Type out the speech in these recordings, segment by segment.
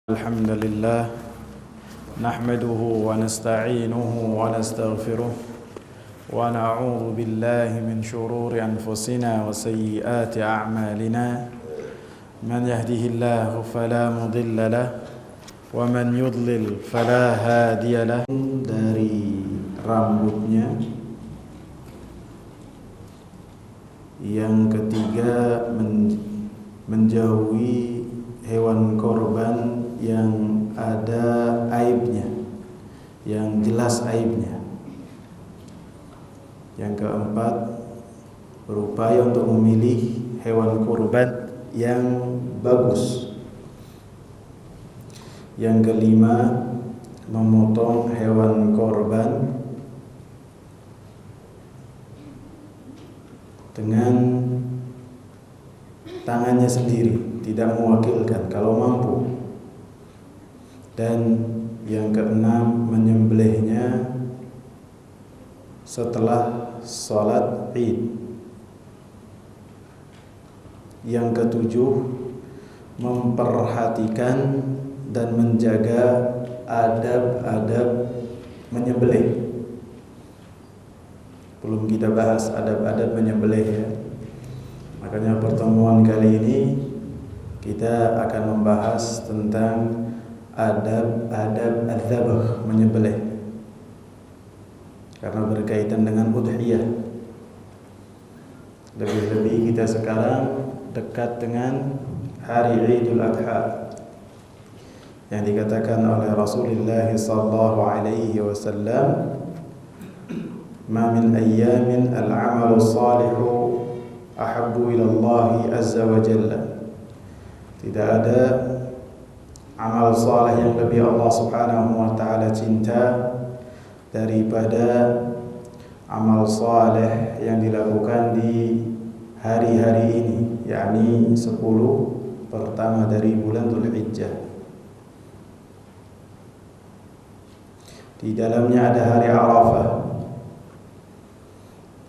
الحمد لله نحمده ونستعينه ونستغفره ونعوذ بالله من شرور أنفسنا وسيئات أعمالنا من يهده الله فلا مضل له ومن يضلل فلا هادي له. Dari rambutnya. Yang ketiga, menjauhi hewan korban yang ada aibnya, yang jelas aibnya. Yang keempat, berupaya untuk memilih hewan kurban yang bagus. Yang kelima, memotong hewan korban dengan tangannya sendiri, tidak mewakilkan kalau mampu. Dan yang keenam, menyembelihnya setelah sholat Id. Yang ketujuh, memperhatikan dan menjaga adab-adab menyembelih. Belum kita bahas adab-adab menyembelih ya. Makanya pertemuan kali ini kita akan membahas tentang adab-adab adzabah, menyembelih, karena berkaitan dengan udhiyah. Lebih-lebih kita sekarang dekat dengan hari Idul Adha yang dikatakan oleh Rasulullah sallallahu alaihi wasallam, "Ma min ayyamin al-'amalu salihu ahabbu ila Allah azza wa jalla." Tidak ada amal saleh yang lebih Allah Subhanahu wa taala cinta daripada amal saleh yang dilakukan di hari-hari ini, yakni 10 pertama dari bulan Dzulhijjah. Di dalamnya ada hari Arafah,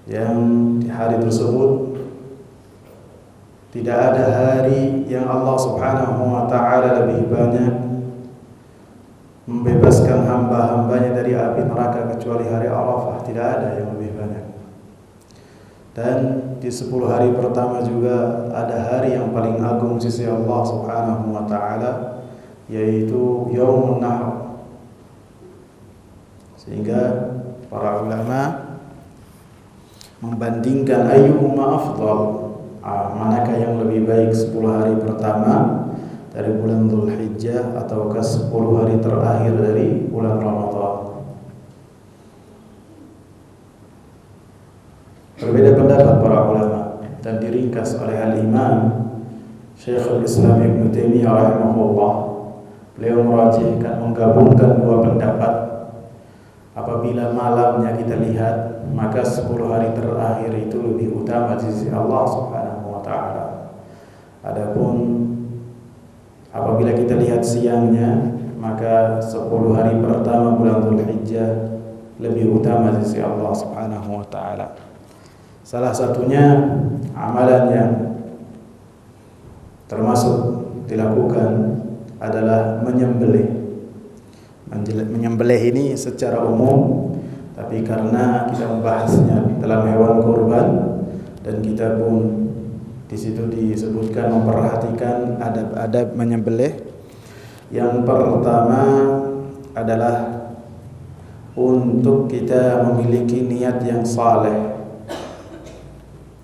yang di hari tersebut tidak ada hari yang Allah Subhanahu wa ta'ala lebih banyak membebaskan hamba-hambanya dari api neraka kecuali hari Arafah. Tidak ada yang lebih banyak. Dan di 10 hari pertama juga ada hari yang paling agung sisi Allah Subhanahu wa ta'ala, yaitu Yaumun Nahr. Sehingga para ulama membandingkan ayyuhuma afdal, manakah yang lebih baik, 10 hari pertama dari bulan Dzulhijjah ataukah 10 hari terakhir dari bulan Ramadan. Berbeda pendapat para ulama dan diringkas oleh Al-Imam Syekhul Islam Ibnu Taimiyah rahimahullah. Beliau merajihkan, menggabungkan dua pendapat. Apabila malamnya kita lihat, maka 10 hari terakhir itu lebih utama di sisi Allah Subhanahu wa ta'ala. Adapun apabila kita lihat siangnya, maka 10 hari pertama bulan Dzulhijjah lebih utama di sisi Allah Subhanahu wa ta'ala. Salah satunya amalan yang termasuk dilakukan adalah menyembelih. Menyembelih ini secara umum, tapi karena kita membahasnya dalam hewan kurban dan kita pun di situ disebutkan memperhatikan adab-adab menyembelih. Yang pertama adalah untuk kita memiliki niat yang saleh.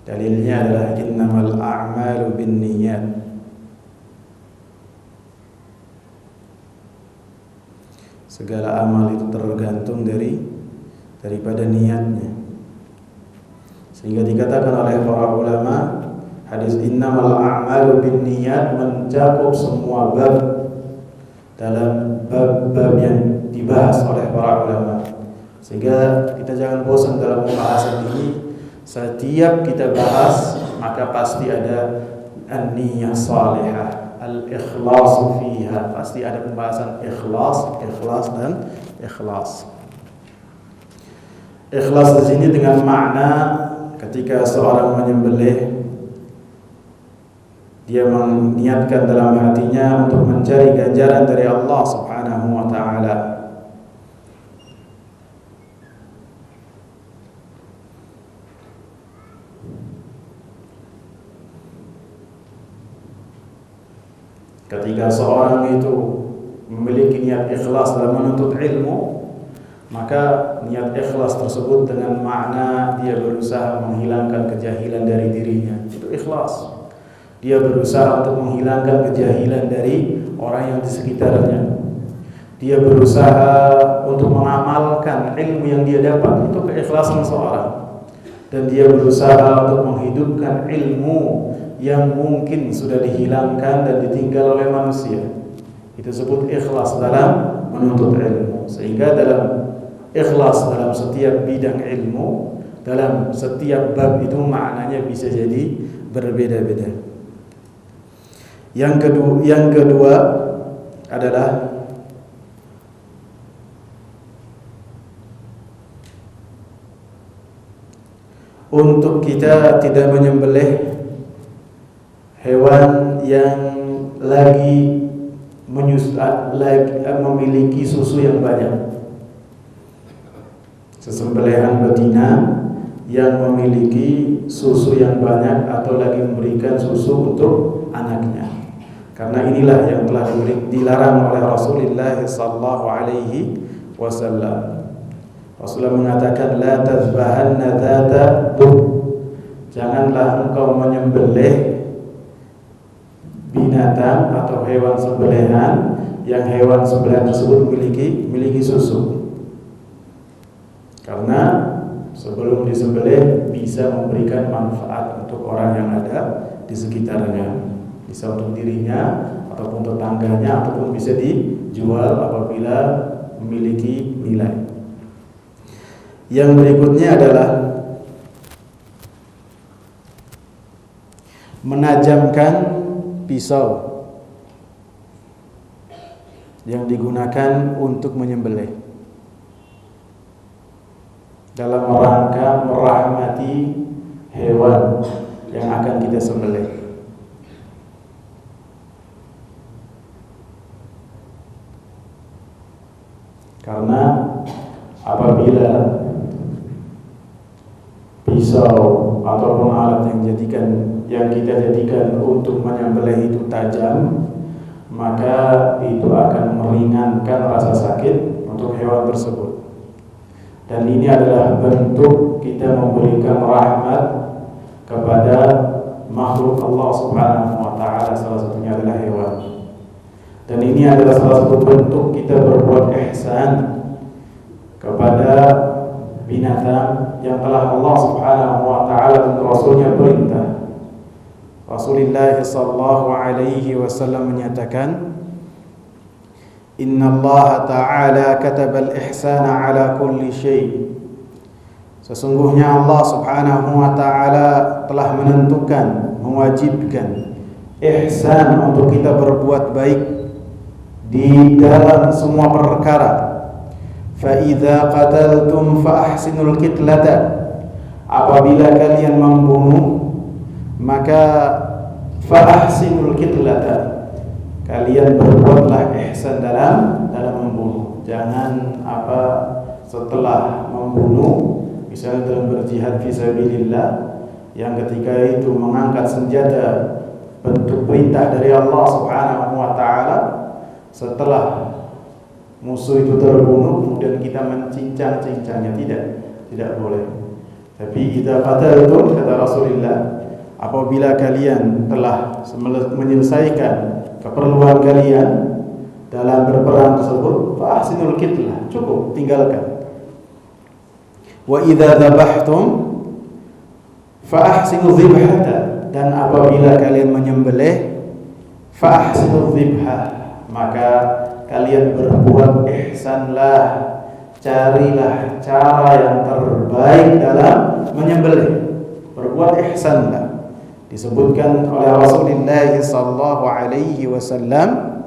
Dalilnya adalah innamal a'malu binniyat. Segala amal itu tergantung daripada niatnya. Sehingga dikatakan oleh para ulama, hadis innamal a'malu binniyat mencakup semua bab dalam bab-bab yang dibahas oleh para ulama. Sehingga kita jangan bosan dalam pembahasan ini. Setiap kita bahas maka pasti ada an-niyah salihah, al-ikhlas fiha, pasti ada pembahasan ikhlas dan ikhlas. Ikhlas di sini dengan makna ketika seorang menyembelih dia meniatkan dalam hatinya untuk mencari ganjaran dari Allah Subhanahu wa taala. Ketika seorang itu memiliki niat ikhlas dalam menuntut ilmu, maka niat ikhlas tersebut dengan makna dia berusaha menghilangkan kejahilan dari dirinya. Itu ikhlas. Dia berusaha untuk menghilangkan kejahilan dari orang yang di sekitarnya. Dia berusaha untuk mengamalkan ilmu yang dia dapat. Itu keikhlasan seorang. Dan dia berusaha untuk menghidupkan ilmu yang mungkin sudah dihilangkan dan ditinggal oleh manusia. Itu disebut ikhlas dalam menuntut ilmu. Sehingga dalam ikhlas dalam setiap bidang ilmu, dalam setiap bab itu maknanya bisa jadi berbeda-beda. Yang kedua adalah untuk kita tidak menyembelih hewan yang lagi memiliki susu yang banyak. Sesembelihan betina yang memiliki susu yang banyak atau lagi memberikan susu untuk anaknya. Karena inilah yang telah dilarang oleh Rasulullah sallallahu alaihi wasallam. Rasulullah mengatakan la tazbahanna dzata dub. Janganlah engkau menyembelih binatang atau hewan sembelihan yang hewan sembelihan tersebut memiliki susu. Karena sebelum disembelih bisa memberikan manfaat untuk orang yang ada di sekitarnya, bisa untuk dirinya ataupun tetangganya, ataupun bisa dijual apabila memiliki nilai. Yang berikutnya adalah menajamkan pisau yang digunakan untuk menyembelih dalam rangka merahmati hewan yang akan kita sembelih. Karena apabila pisau ataupun alat yang kita jadikan untuk menyembelih itu tajam, maka itu akan meringankan rasa sakit untuk hewan tersebut. Dan ini adalah bentuk kita memberikan rahmat kepada makhluk Allah Subhanahu wa taala, salah satunya adalah hewan. Dan ini adalah salah satu bentuk kita berbuat ihsan kepada binatang yang telah Allah Subhanahu wa taala dan Rasulnya perintah. Rasulullah sallallahu alaihi wasallam menyatakan, Inna Allah Ta'ala kataba al-ihsana ala kulli syai'. Sesungguhnya Allah Subhanahu wa Ta'ala telah menentukan, mewajibkan ihsan untuk kita berbuat baik di dalam semua perkara. Fa idza qataltum fa ahsinul qitlata. Apabila kalian membunuh, maka fa ahsinul qitlata. Kalian berbuatlah ihsan dalam membunuh. Jangan setelah membunuh, misalnya dalam berjihad fisabilillah, yang ketika itu mengangkat senjata bentuk perintah dari Allah Subhanahu wa taala, setelah musuh itu terbunuh kemudian kita mencincang-cincangnya, tidak boleh. Tapi idza qataltum, kata Rasulullah, apabila kalian telah menyelesaikan keperluan kalian dalam berperang tersebut, fa ahsinul qitlah, cukup tinggalkan. Wa idza dzabhtum fa ahsinul dzibhata, dan apabila kalian menyembelih, fa ahsinul dzibha, maka kalian berbuat ihsanlah, carilah cara yang terbaik dalam menyembelih, berbuat ihsanlah. Disebutkan oleh Rasulullah sallallahu alaihi wasallam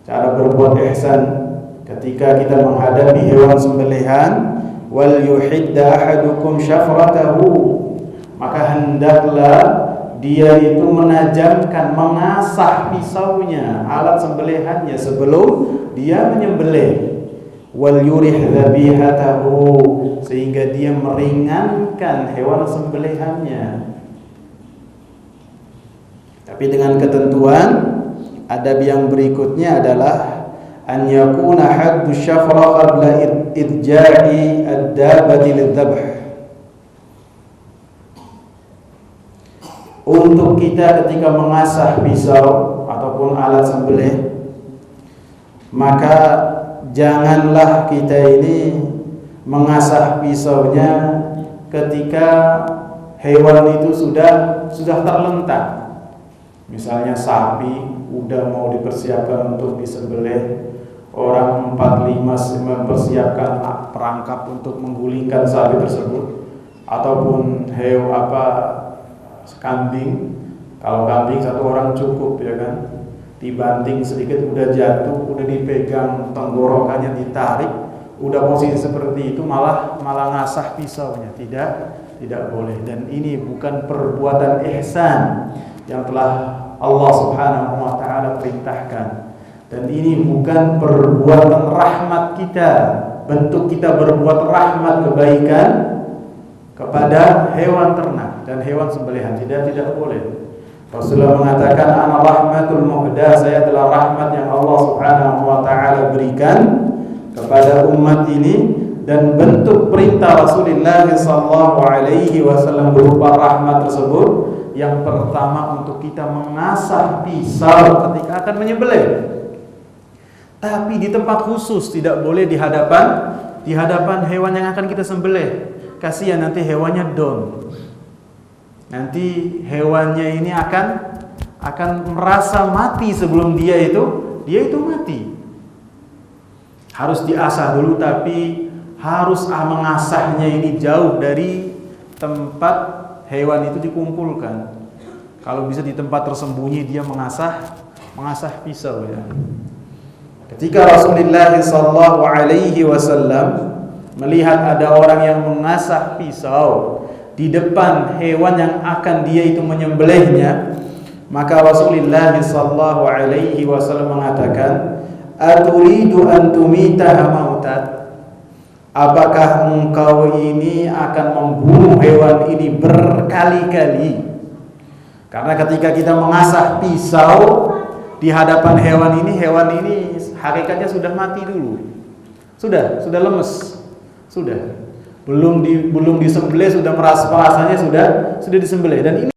cara berbuat ihsan ketika kita menghadapi hewan sembelihan, wal yuhidda ahadukum syafratahu, maka hendaklah dia itu menajamkan, mengasah pisaunya, alat sembelihannya sebelum dia menyembelih. Wal yurih dzabihatahu, sehingga dia meringankan hewan sembelihannya. Tapi dengan ketentuan adab yang berikutnya adalah an yakuna haddu syafra qabla idja'i ad-dabati lidh-dhabh. Untuk kita ketika mengasah pisau ataupun alat sembelih, maka janganlah kita ini mengasah pisaunya ketika hewan itu sudah terlentang. Misalnya sapi udah mau dipersiapkan untuk disembelih, orang 4-5 mempersiapkan perangkap untuk menggulingkan sapi tersebut, ataupun kambing. Kalau kambing satu orang cukup, ya kan, dibanting sedikit udah jatuh, udah dipegang tenggorokannya, ditarik, udah posisi seperti itu, malah ngasah pisaunya. Tidak boleh. Dan ini bukan perbuatan ihsan yang telah Allah Subhanahu wa ta'ala perintahkan. Dan ini bukan perbuatan rahmat kita, bentuk kita berbuat rahmat kebaikan kepada hewan ternak dan hewan sembelihan. Tidak boleh. Rasulullah mengatakan, ana rahmatul muhda, saya adalah rahmat yang Allah Subhanahu wa ta'ala berikan kepada umat ini. Dan bentuk perintah Rasulullah sallallahu alaihi wasallam berupa rahmat tersebut, yang pertama untuk kita mengasah pisau ketika akan menyembelih. Tapi di tempat khusus, tidak boleh di hadapan hewan yang akan kita sembelih. Kasihan nanti hewannya down. Nanti hewannya ini akan merasa mati sebelum dia itu mati. Harus diasah dulu, tapi harus mengasahnya ini jauh dari tempat hewan itu dikumpulkan. Kalau bisa di tempat tersembunyi dia mengasah pisau, ya. Ketika Rasulullah sallallahu alaihi wasallam melihat ada orang yang mengasah pisau di depan hewan yang akan dia itu menyembelihnya, maka Rasulullah sallallahu alaihi wasallam mengatakan, "Aturidu an tumitaha mautat?" Apakah engkau ini akan membunuh hewan ini berkali-kali? Karena ketika kita mengasah pisau di hadapan hewan ini hakikatnya sudah mati dulu. Sudah lemes. Belum disembelih sudah merasanya sudah disembelih. Dan ini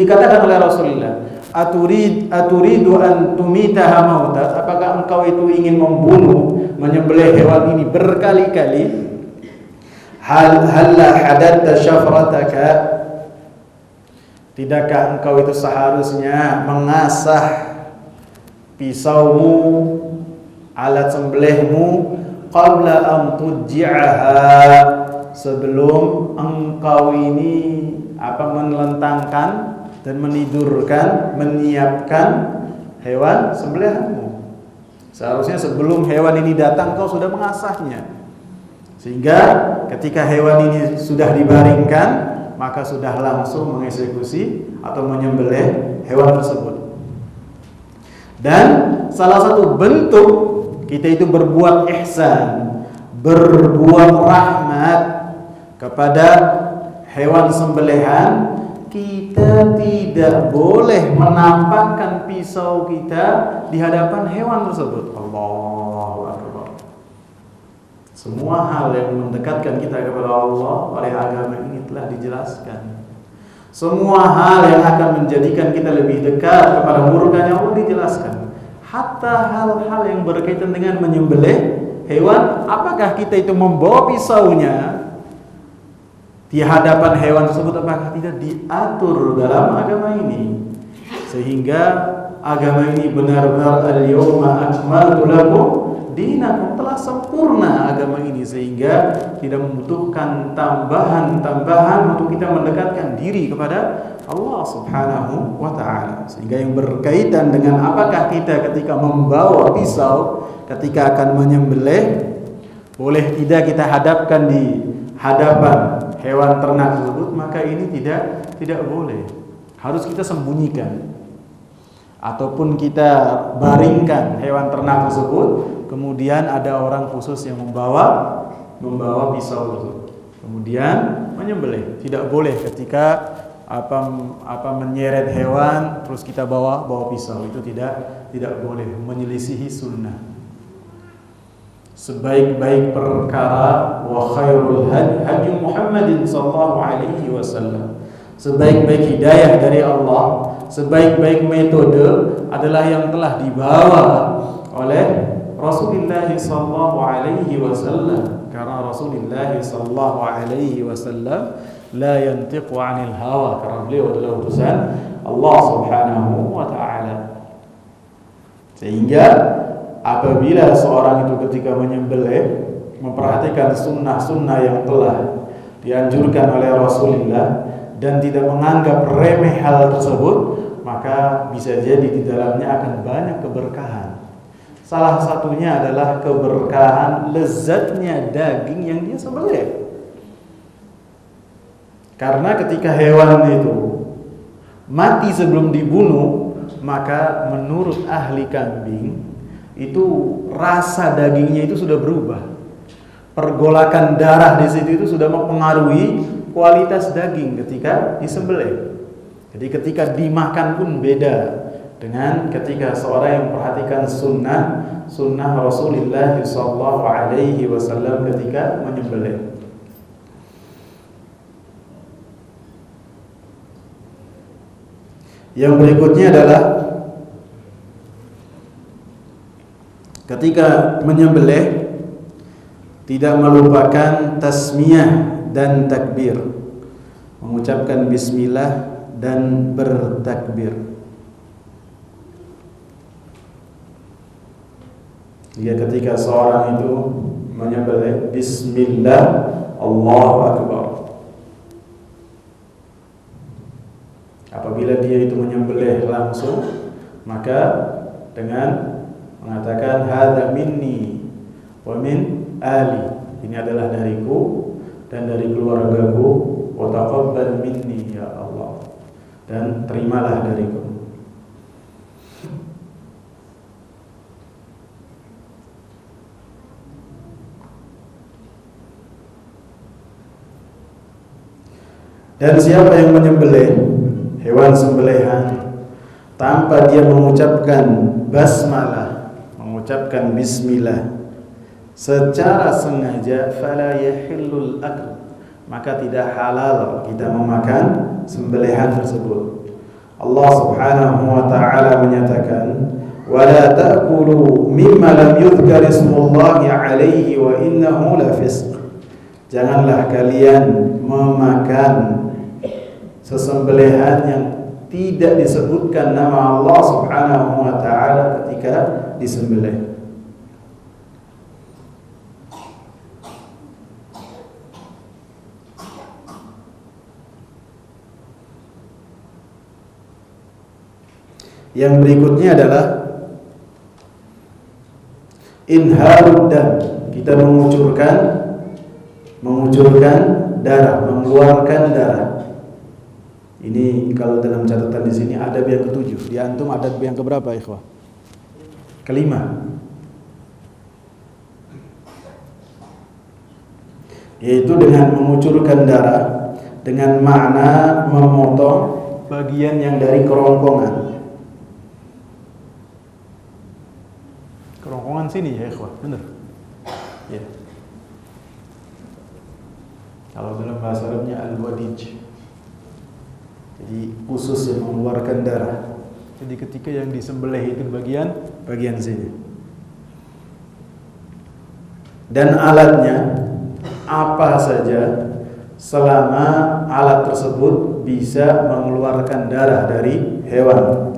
dikatakan oleh Rasulullah, aturidu an tumitaha mautat, apakah engkau itu ingin menyembelih hewan ini berkali-kali? Halla hadatta syafrataka, tidakkah engkau itu seharusnya mengasah pisaumu, alat sembelihmu, qabla an tujji'aha, sebelum engkau ini melentangkan dan menyiapkan hewan sembelihanmu. Seharusnya sebelum hewan ini datang kau sudah mengasahnya, sehingga ketika hewan ini sudah dibaringkan, maka sudah langsung mengeksekusi atau menyembelih hewan tersebut. Dan salah satu bentuk kita itu berbuat ihsan, berbuat rahmat kepada hewan sembelihan, kita tidak boleh menampakkan pisau kita di hadapan hewan tersebut. Allahu Akbar. Semua hal yang mendekatkan kita kepada Allah oleh agama ini telah dijelaskan. Semua hal yang akan menjadikan kita lebih dekat kepada murkanya Allah dijelaskan. Hatta hal-hal yang berkaitan dengan menyembelih hewan, apakah kita itu membawa pisaunya di hadapan hewan tersebut, apakah tidak diatur dalam agama ini? Sehingga agama ini benar-benar al-yawma akmaltu lakum dinakum, telah sempurna agama ini, sehingga tidak membutuhkan tambahan untuk kita mendekatkan diri kepada Allah Subhanahu wa ta'ala. Sehingga yang berkaitan dengan apakah kita ketika membawa pisau ketika akan menyembelih, boleh tidak kita hadapkan di hadapan hewan ternak tersebut, maka ini tidak boleh. harus kita sembunyikan ataupun kita baringkan hewan ternak tersebut, kemudian ada orang khusus yang membawa pisau tersebut, kemudian menyembelih. Tidak boleh ketika menyeret hewan terus kita bawa pisau, itu tidak boleh, menyelisihi sunnah. Sebaik-baik perkara wa khairul hadi Muhammadin sallallahu alaihi wasallam. Sebaik-baik hidayah dari Allah, sebaik-baik metode adalah yang telah dibawa oleh Rasulullah sallallahu alaihi wasallam. Karena Rasulullah sallallahu alaihi wasallam la yantiqu 'anil hawa, karena beliau adalah utusan Allah Subhanahu wa taala. Sehingga apabila seorang itu ketika menyembelih memperhatikan sunnah-sunnah yang telah dianjurkan oleh Rasulullah dan tidak menganggap remeh hal tersebut, maka bisa jadi di dalamnya akan banyak keberkahan. Salah satunya adalah keberkahan lezatnya daging yang dia sembelih. Karena ketika hewan itu mati sebelum dibunuh, maka menurut ahli kambing itu rasa dagingnya itu sudah berubah. Pergolakan darah di situ itu sudah mempengaruhi kualitas daging ketika disembelih. Jadi ketika dimakan pun beda dengan ketika seorang yang memperhatikan sunnah Rasulullah sallallahu alaihi wasallam ketika menyembelih. Yang berikutnya adalah ketika menyembelih tidak melupakan tasmiyah dan takbir, mengucapkan bismillah dan bertakbir. Jika ketika seorang itu menyembelih, bismillah, Allahu akbar. Apabila dia itu menyembelih langsung, maka dengan mengatakan hadza minni wa min ali, ini adalah dariku dan dari keluargaku, wa taqabbal minni ya Allah, dan terimalah dariku. Dan siapa yang menyembelih hewan sembelihan tanpa dia mengucapkan basmalah, mengucapkan bismillah secara sengaja, fala yahillul akl, maka tidak halal kita memakan sembelihan tersebut. Allah Subhanahu wa taala menyatakan, wala ta'kulu mimma lam yuzkar ismullahi alaihi wa innahu lafisq. Janganlah kalian memakan sesembelihan yang tidak disebutkan nama Allah Subhanahu wa taala ketika disembelih. Yang berikutnya adalah inharud dam, kita mengucurkan darah, mengeluarkan darah. Ini kalau dalam catatan di sini adab yang ke-7. Di antum adab yang keberapa, ikhwah? Ke-5. Yaitu dengan mengucurkan darah dengan makna memotong bagian yang dari kerongkongan. Kerongkongan sini ya, ikhwah, benar. Ya. Kalau dalam bahasa Arabnya al-wadij. Jadi usus yang mengeluarkan darah. Jadi ketika yang disembelih itu bagian sini. Dan alatnya apa saja selama alat tersebut bisa mengeluarkan darah dari hewan.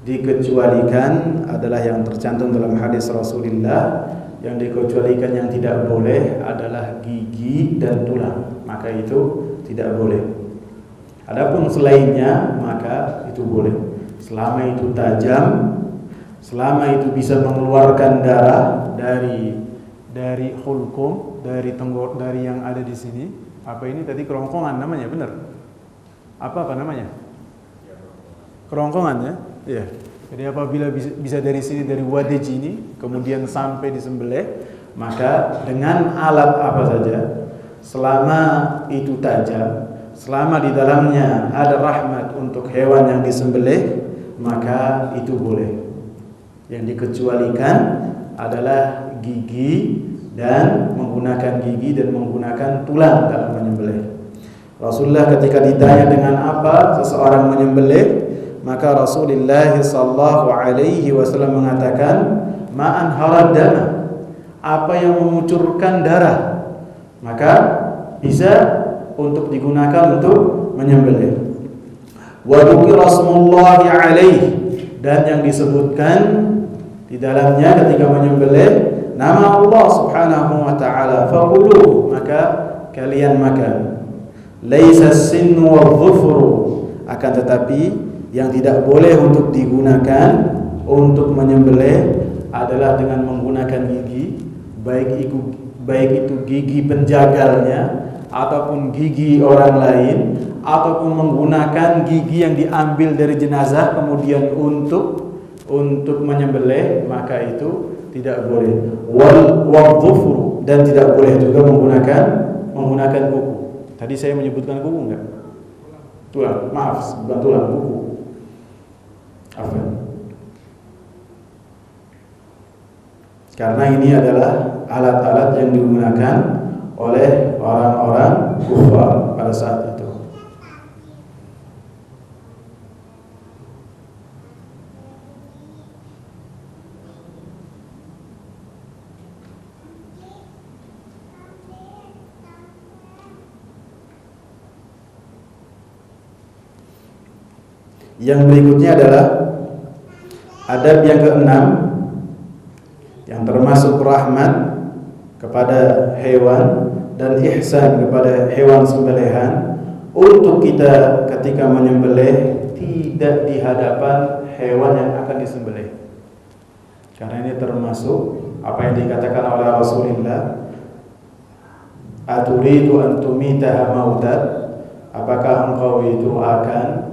Dikecualikan adalah yang tercantum dalam hadis Rasulullah, yang dikecualikan yang tidak boleh adalah gigi dan tulang, maka itu tidak boleh. Adapun selainnya maka itu boleh. Selama itu tajam, selama itu bisa mengeluarkan darah dari hulqum, dari dari yang ada di sini. Apa ini tadi kerongkongan namanya, benar? Apa namanya? kerongkongan ya. Iya. Jadi apabila bisa dari sini, dari wadij ini kemudian sampai disembelih, maka dengan alat apa saja, selama itu tajam, selama di dalamnya ada rahmat untuk hewan yang disembelih, maka itu boleh. Yang dikecualikan adalah gigi dan menggunakan gigi dan menggunakan tulang dalam menyembelih. Rasulullah ketika ditanya dengan apa seseorang menyembelih, maka Rasulullah sallallahu alaihi wasallam mengatakan, ma'an harad dama, apa yang mengucurkan darah, maka bisa untuk digunakan untuk menyembelih. Wa dzukira rasmullahi alaihi, dan yang disebutkan di dalamnya ketika menyembelih nama Allah Subhanahu wa taala, faqulu, maka kalian makan. Laisa as-sinnu wadh-dhufru, akan tetapi yang tidak boleh untuk digunakan untuk menyembelih adalah dengan menggunakan gigi, baik itu gigi penjagalnya ataupun gigi orang lain, ataupun menggunakan gigi yang diambil dari jenazah kemudian untuk menyembelih, maka itu tidak boleh. Wal-dhufru, dan tidak boleh juga menggunakan kuku. Tadi saya menyebutkan kuku enggak? Tulang, maaf, bukan tulang, kuku. Apa? Karena ini adalah alat-alat yang digunakan oleh orang-orang kufar pada saat itu. Yang berikutnya adalah adab yang keenam, yang termasuk rahmat kepada hewan dan ihsan kepada hewan sembelihan, untuk kita ketika menyembelih tidak di hadapan hewan yang akan disembelih. Karena ini termasuk apa yang dikatakan oleh Rasulullah, aturidu an tumitaha mautat, apakah engkau itu akan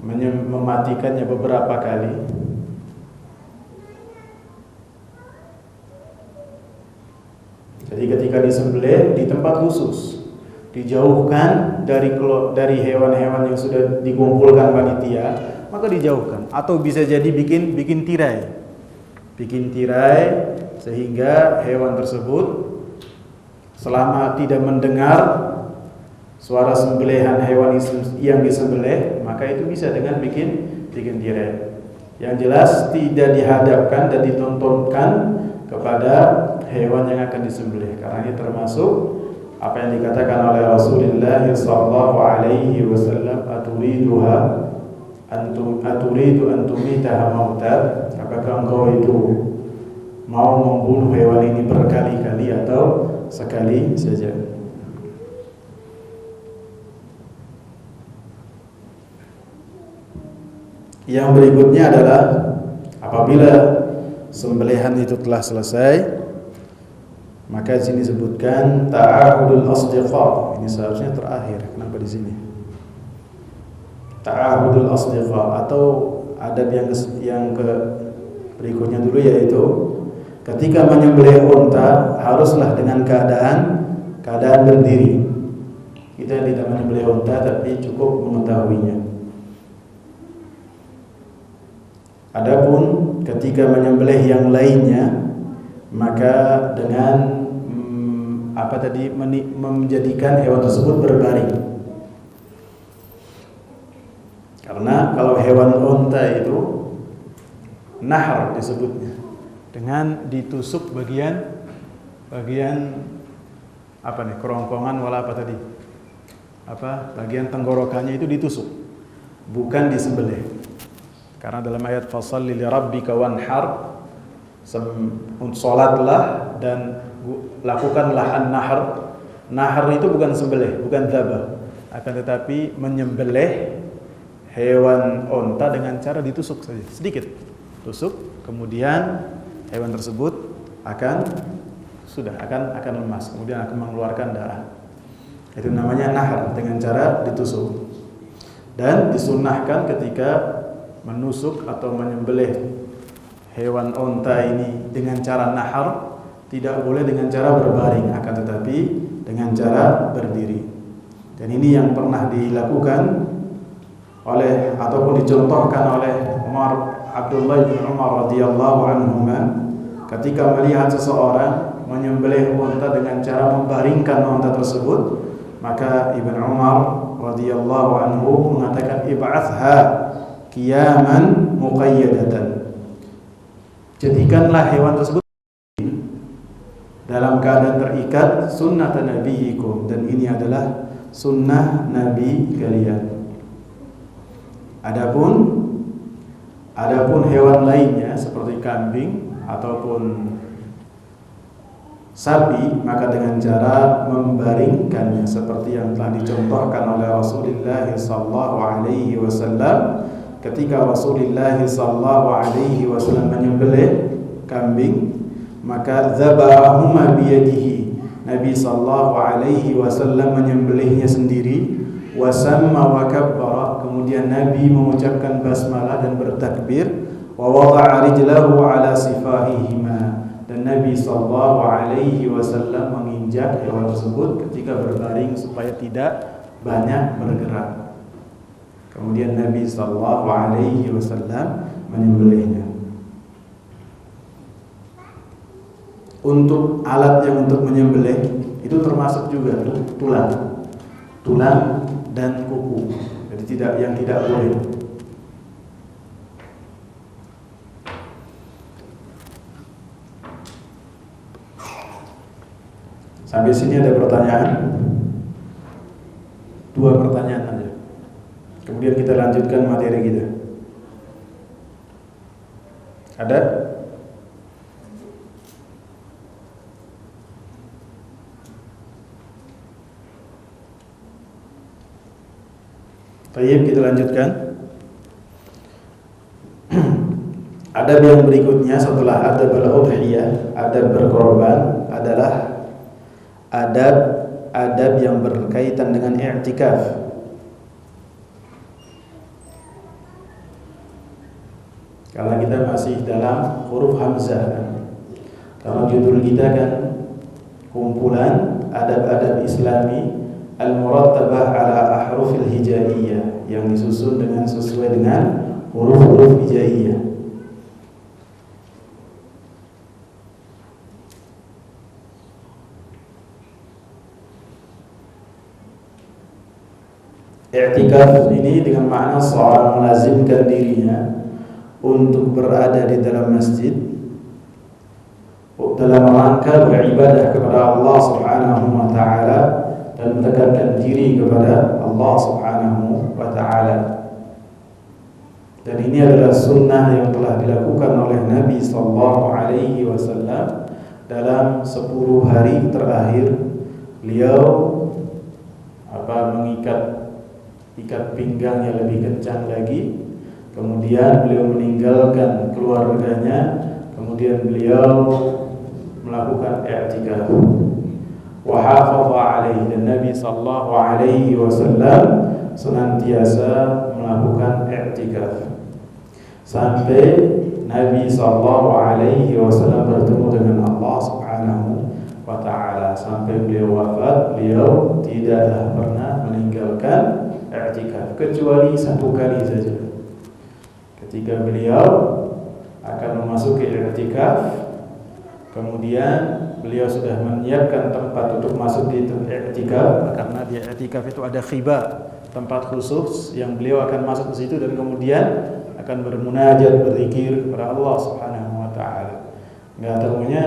mematikannya beberapa kali? Jadi ketika disembelih di tempat khusus, dijauhkan dari hewan-hewan yang sudah dikumpulkan panitia, maka dijauhkan. Atau bisa jadi bikin tirai sehingga hewan tersebut selama tidak mendengar suara sembelihan hewan yang disembelih, maka itu bisa dengan bikin tirai. Yang jelas tidak dihadapkan dan ditontonkan kepada hewan yang akan disembelih, karena ini termasuk apa yang dikatakan oleh Rasulullah sallallahu alaihi wasallam, aturidu an tumitaha mautat, apakah engkau itu mau membunuh hewan ini berkali-kali atau sekali saja? Yang berikutnya adalah apabila sembelihan itu telah selesai, maka di sini disebutkan ta'ahudul asdiqa. Ini seharusnya terakhir. Kenapa di sini? Ta'ahudul asdiqa, atau adab yang ke berikutnya dulu, yaitu ketika menyembelih unta haruslah dengan keadaan berdiri. Kita tidak menyembelih unta tapi cukup mengetahuinya. Adapun ketika menyembelih yang lainnya, maka dengan menjadikan hewan tersebut berbaring. Karena kalau hewan unta itu nahar disebutnya, dengan ditusuk bagian kerongkongan bagian tenggorokannya itu ditusuk, bukan disembelih. Karena dalam ayat fasalli li rabbika wanhar, salatlah dan lakukanlah an-nahr. Nahr itu bukan sembelih, bukan dzabah, akan tetapi menyembelih hewan unta dengan cara ditusuk saja, sedikit tusuk, kemudian hewan tersebut akan lemas, kemudian akan mengeluarkan darah. Itu namanya nahr, dengan cara ditusuk. Dan disunnahkan ketika menusuk atau menyembelih hewan onta ini dengan cara nahar, tidak boleh dengan cara berbaring, akan tetapi dengan cara berdiri. Dan ini yang pernah dilakukan oleh ataupun dicontohkan oleh Abdullah bin Umar radhiyallahu anhuma ketika melihat seseorang menyembelih unta dengan cara membaringkan unta tersebut, maka Ibn Umar radhiyallahu anhu mengatakan ib'athha qiyaman muqayyadatan, jadikanlah hewan tersebut dalam keadaan terikat, sunnah nabiyikum, dan ini adalah sunnah nabi kalian. Adapun hewan lainnya seperti kambing ataupun sapi, maka dengan cara membaringkannya seperti yang telah dicontohkan oleh Rasulullah sallallahu alaihi wasallam ketika Rasulullah sallallahu alaihi wasallam menyembelih kambing, maka dzabahuma biyadihi, Nabi sallallahu alaihi wasallam menyembelihnya sendiri, wasamma wa kabbara, kemudian Nabi mengucapkan basmalah dan bertakbir, wa wada'a rijlahu ala sifahihima, dan Nabi sallallahu alaihi wasallam menginjak hewan tersebut ketika berbaring supaya tidak banyak bergerak. Kemudian Nabi sallallahu alaihi wasallam menyembelihnya. Untuk alat yang untuk menyembelih itu termasuk juga tulang dan kuku. Jadi yang tidak boleh. Sampai sini ada pertanyaan? 2 pertanyaan aja. Kemudian kita lanjutkan materi kita. Ada? Baik, kita lanjutkan. Adab yang berikutnya setelah adab al-udhiyah, adab berkorban, adalah adab yang berkaitan dengan i'tikaf. Karena kita masih dalam huruf hamzah kan? Karena judul kita kan kumpulan adab-adab Islami al-murattabah ala ahrufil hijaiyah, yang disusun dengan sesuai dengan huruf-huruf hijaiyah. I'tikaf ini dengan makna seorang melazimkan dirinya untuk berada di dalam masjid dalam rangka beribadah kepada Allah Subhanahu wa taala dan mendekatkan diri kepada Allah Subhanahu wa taala. Dan ini adalah sunnah yang telah dilakukan oleh Nabi sallallahu alaihi wasallam dalam 10 hari terakhir. Beliau mengikat pinggangnya lebih kencang lagi. Kemudian beliau meninggalkan keluarganya. Kemudian beliau melakukan i'tikaf. Wa hafadha alaihi, dan Nabi sallallahu alaihi wasallam senantiasa melakukan i'tikaf sampai Nabi sallallahu alaihi wasallam bertemu dengan Allah Subhanahu wa taala. Sampai beliau wafat, beliau tidaklah pernah meninggalkan i'tikaf kecuali 1 kali saja. Ketika beliau akan memasuki i'tikaf, kemudian beliau sudah menyiapkan tempat untuk masuk di i'tikaf, karena di i'tikaf itu ada khibah, tempat khusus yang beliau akan masuk ke situ dan kemudian akan bermunajat, berzikir kepada Allah Subhanahu wa taala. Enggak tahunya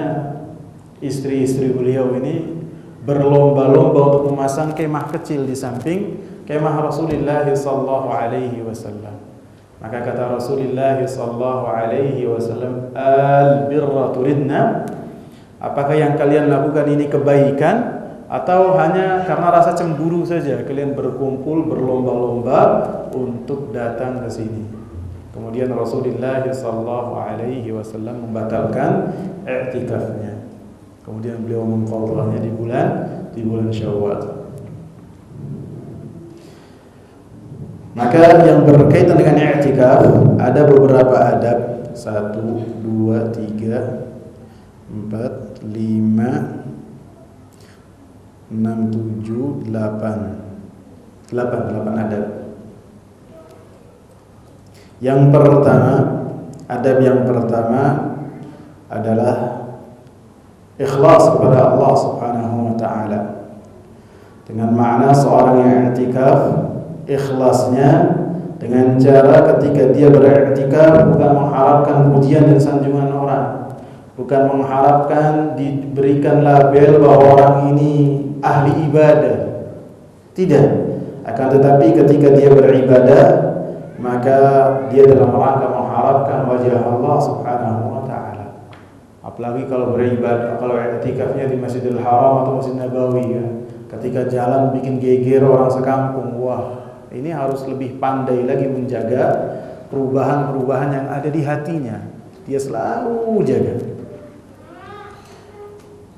istri-istri beliau ini berlomba-lomba untuk memasang kemah kecil di samping kemah Rasulullah sallallahu alaihi wasallam. Maka kata Rasulullah sallallahu alaihi wasallam, al-birra turidna, apakah yang kalian lakukan ini kebaikan atau hanya karena rasa cemburu saja kalian berkumpul berlomba-lomba untuk datang ke sini? Kemudian Rasulullah sallallahu alaihi wasallam membatalkan i'tikafnya. Kemudian beliau mengqadhahnya di bulan Syawal. Maka yang berkaitan dengan i'tikaf ada beberapa adab. 1, 2, 3, 4, 5, 6, 7, 8 adab. Yang pertama, adab yang pertama adalah ikhlas kepada Allah Subhanahu wa taala. Dengan makna seorang yang i'tikaf, ikhlasnya dengan cara ketika dia beriktikaf bukan mengharapkan pujian dan sanjungan orang, bukan mengharapkan diberikan label bahwa orang ini ahli ibadah. Tidak, akan tetapi ketika dia beribadah maka dia dalam rangka mengharapkan wajah Allah Subhanahu wa taala. Apalagi kalau beribadah, kalau i'tikafnya di Masjidil Haram atau Masjid Nabawi ya. Ketika jalan bikin geger orang sekampung, wah, ini harus lebih pandai lagi menjaga perubahan-perubahan yang ada di hatinya. Dia selalu jaga.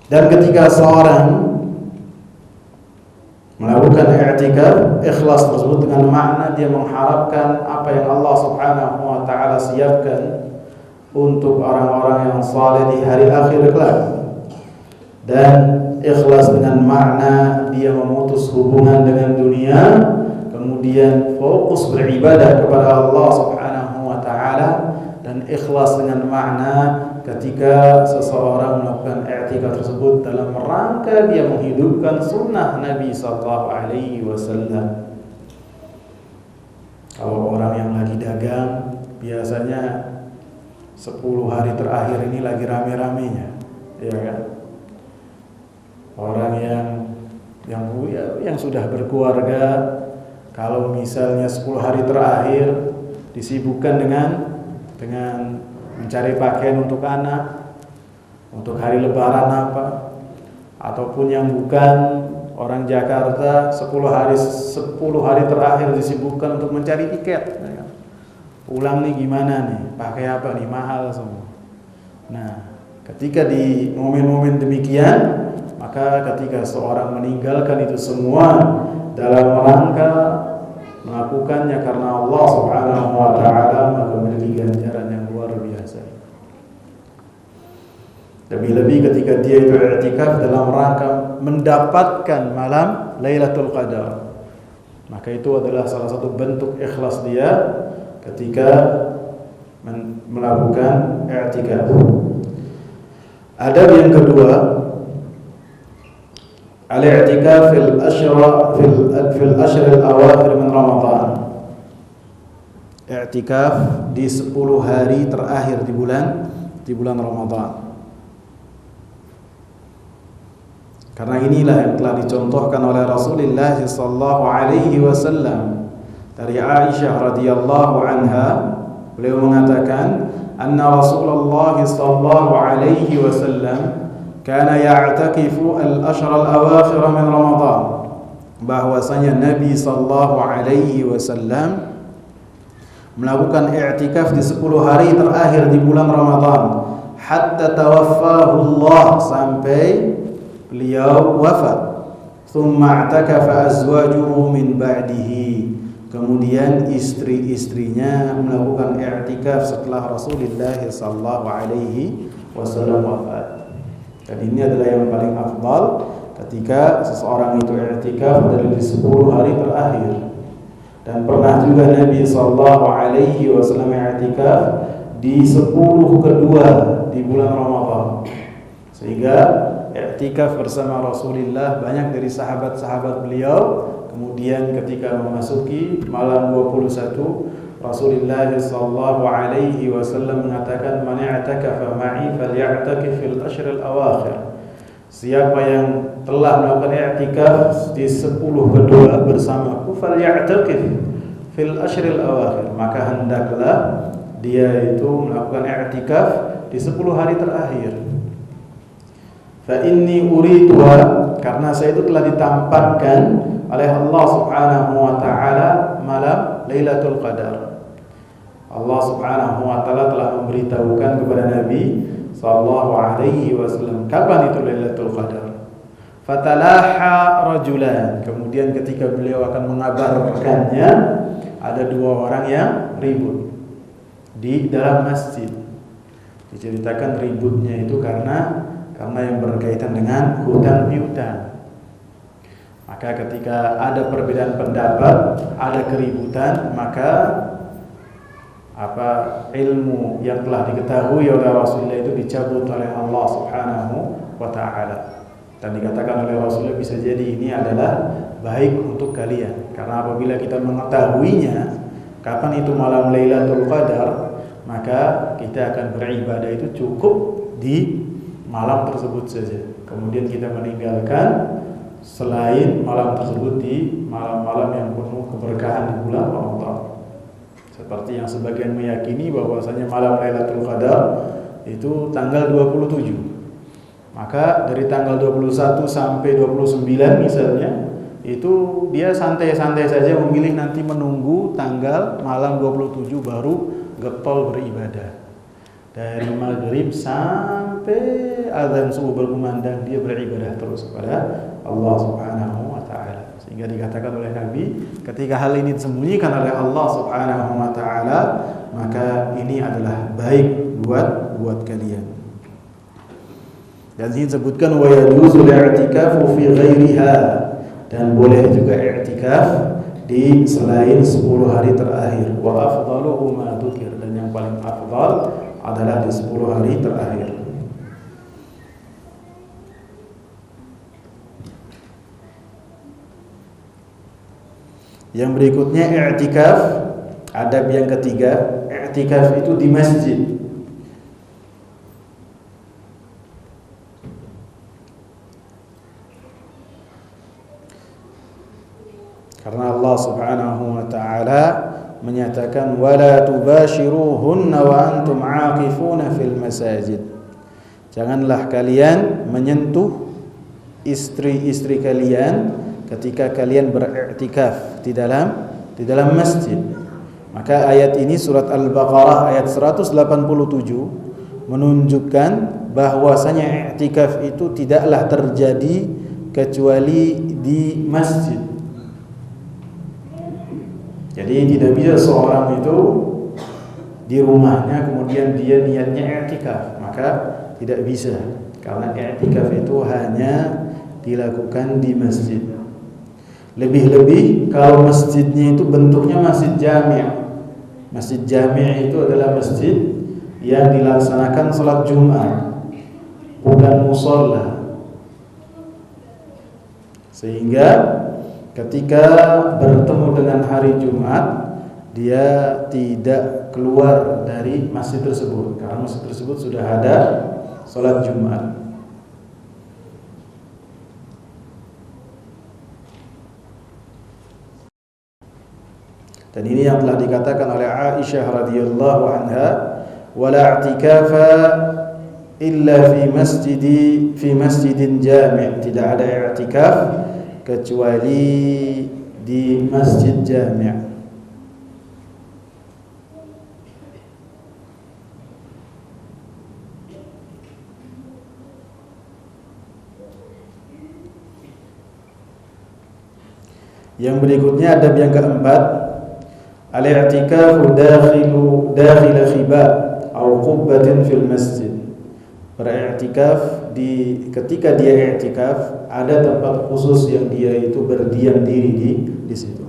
Dan ketika seorang melakukan i'tikaf, ikhlas tersebut dengan makna dia mengharapkan apa yang Allah Subhanahu wa taala siapkan untuk orang-orang yang saleh di hari akhir kelak. Dan ikhlas dengan makna dia memutus hubungan dengan dunia, kemudian fokus beribadah kepada Allah Subhanahu wa taala. Dan ikhlas dengan makna ketika seseorang melakukan i'tikaf tersebut dalam rangka dia menghidupkan sunnah Nabi sallallahu alaihi wasallam. Kalau orang yang lagi dagang, biasanya 10 hari terakhir ini lagi rame-ramenya, ya kan? Orang yang sudah berkeluarga, kalau misalnya 10 hari terakhir disibukkan dengan mencari pakaian untuk anak, untuk hari lebaran apa, ataupun yang bukan orang Jakarta 10 hari terakhir disibukkan untuk mencari tiket. Pulang nih gimana nih, pakai apa nih, mahal semua. Nah, ketika di momen-momen demikian, maka ketika seorang meninggalkan itu semua dalam rangka melakukannya karena Allah Subhanahu wa taala, maka memiliki ganjaran yang luar biasa. Lebih-lebih ketika dia itu i'tikaf dalam rangka mendapatkan malam Lailatul Qadar, maka itu adalah salah satu bentuk ikhlas dia ketika melakukan i'tikaf. Adab yang kedua, al-i'tikaf fil ashr al-awakhir min Ramadan. I'tikaf di 10 hari terakhir di bulan Ramadan. Karena inilah yang telah dicontohkan oleh Rasulullah sallallahu alaihi wasallam. Dari Aisyah radhiyallahu anha, beliau mengatakan, anna Rasulullah sallallahu alaihi wasallam kana ya'takifu al-ashr al-awakhir min Ramadan. Bahwasanya Nabi sallallahu alaihi wasallam melakukan i'tikaf di 10 hari terakhir di bulan Ramadan, hatta tawaffahu Allah, sampai beliau wafat. Thumma i'takafa azwajuhu min ba'dihi. Kemudian istri-istrinya melakukan i'tikaf setelah Rasulullah sallallahu alaihi wasallam wafat. Dan ini adalah yang paling afdal ketika seseorang itu i'tikaf dari 10 hari terakhir. Dan pernah juga Nabi sallallahu alaihi wasallam i'tikaf di 10 kedua di bulan Ramadan. Sehingga i'tikaf bersama Rasulullah banyak dari sahabat-sahabat beliau. Kemudian ketika memasuki malam 21, Rasulullah sallallahu alaihi wasallam mengatakan, man i'takafa ma'i faly'atakif fil ashr al-awakhir. Siapa yang telah melakukan i'tikaf di 10 kedua bersamaku, faly'atakif fil ashr al-awakhir, maka hendaklah dia itu melakukan i'tikaf di 10 hari terakhir. Fa inni urituha, karena saya itu telah ditampakkan oleh Allah Subhanahu wa taala malam Lailatul Qadar. Allah Subhanahu wa taala telah memberitahukan kepada Nabi sallallahu alaihi wasallam kapan itu Lailatul Qadar. Fatalaha rajulan, kemudian ketika beliau akan mengabarkannya, ada dua orang yang ribut di dalam masjid. Diceritakan ributnya itu karena yang berkaitan dengan hutang piutang. Maka ketika ada perbedaan pendapat, ada keributan, maka ilmu yang telah diketahui oleh Rasulullah itu dicabut oleh Allah Subhanahu wa taala. Dan dikatakan oleh Rasulullah, bisa jadi ini adalah baik untuk kalian. Karena apabila kita mengetahuinya kapan itu malam Lailatul Qadar, maka kita akan beribadah itu cukup di malam tersebut saja. Kemudian kita meninggalkan selain malam tersebut di malam-malam yang penuh keberkahan di bulan Ramadan. Seperti yang sebagian meyakini bahwasanya malam Lailatul Qadar itu tanggal 27. Maka dari tanggal 21 sampai 29 misalnya, itu dia santai-santai saja memilih nanti menunggu tanggal malam 27 baru getol beribadah. Dari maghrib sampai azan subuh berkumandang, dia beribadah terus kepada Allah Subhanahu wa taala. Sehingga dikatakan oleh Nabi, ketika hal ini disembunyikan oleh Allah Subhanahu wa taala, maka ini adalah baik buat kalian. Dan ini disebutkan wa yajuzul i'tikafu fi ghairiha, dan boleh juga i'tikaf di selain 10 hari terakhir. Wa afdaluhu ma dzukir, dan yang paling afdal adalah di 10 hari terakhir. Yang berikutnya i'tikaf, adab yang ketiga, i'tikaf itu di masjid. Karena Allah Subhanahu wa taala menyatakan wala tubashiruhunna wa antum aaqifuna fil masajid. Janganlah kalian menyentuh istri-istri kalian ketika kalian beriktikaf di dalam masjid. Maka ayat ini surat Al-Baqarah ayat 187 menunjukkan bahwasanya iktikaf itu tidaklah terjadi kecuali di masjid. Jadi tidak bisa seorang itu di rumahnya kemudian dia niatnya i'tikaf, maka tidak bisa, karena i'tikaf itu hanya dilakukan di masjid. Lebih-lebih kalau masjidnya itu bentuknya masjid jami'. Masjid jami' itu adalah masjid yang dilaksanakan salat Jumat, bukan musalla. Sehingga ketika bertemu dengan hari Jumat, dia tidak keluar dari masjid tersebut, karena masjid tersebut sudah ada salat Jumat. Dan ini yang telah dikatakan oleh Aisyah radhiyallahu anha, wala i'tikafa illa fi masjidin jami'. Tidak ada i'tikaf kecuali di masjid jami'. Yang berikutnya adab yang keempat, al-i'tikafu dakhil khibab atau qubbatin fil masjid. Beriktikaf ketika dia i'tikaf, ada tempat khusus yang dia itu berdiam diri di situ.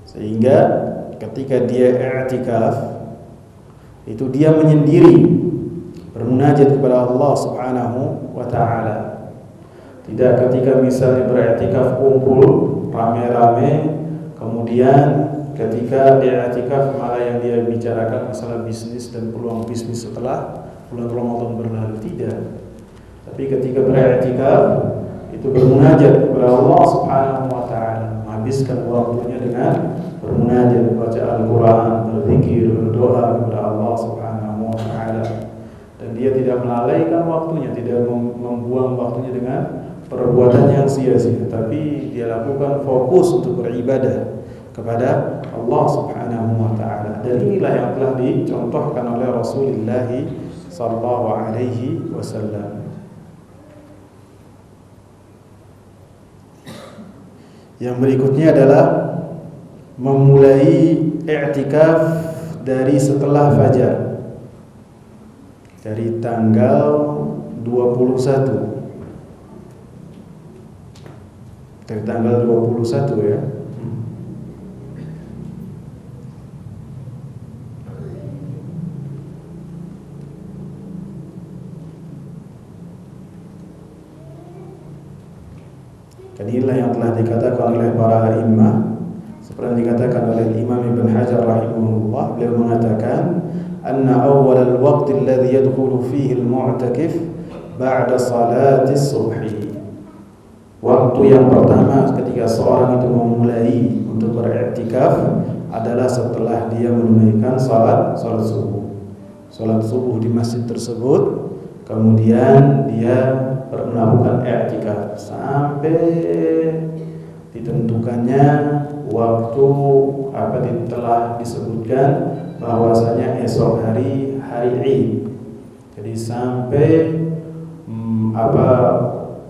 Sehingga ketika dia i'tikaf itu dia menyendiri bermunajat kepada Allah Subhanahu wa taala. Tidak ketika misalnya beriktikaf kumpul rame-rame, kemudian ketika dia i'tikaf malah yang dia bicarakan masalah bisnis dan peluang bisnis setelah bulan Ramadan berlalu. Tidak. Tapi ketika beriktikaf itu bermunajat kepada Allah Subhanahu wa taala, menghabiskan waktunya dengan bermunajat, membaca Al-Qur'an, berzikir, berdoa kepada Allah Subhanahu wa taala. Dan dia tidak melalaikan waktunya, tidak membuang waktunya dengan perbuatan yang sia-sia, tapi dia lakukan fokus untuk beribadah kepada Allah Subhanahu wa taala. Dan inilah yang telah dicontohkan oleh Rasulullah sallallahu alaihi wasallam. Yang berikutnya adalah memulai i'tikaf dari setelah fajar, dari tanggal 21, dari tanggal 21 ya. Dan inilah yang telah dikatakan oleh para imam, seperti yang dikatakan oleh Imam Ibn Hajar rahimahullah. Beliau mengatakan, anna awwal al-waqt alladhi yadkhulu fihi al-mu'takif ba'da salati subhi. Waktu yang pertama ketika seorang itu memulai untuk beriktikaf adalah setelah dia menunaikan salat subuh. Salat subuh di masjid tersebut, kemudian dia melakukan i'tikaf sampai ditentukannya waktu telah disebutkan bahwasanya esok hari Id. Jadi sampai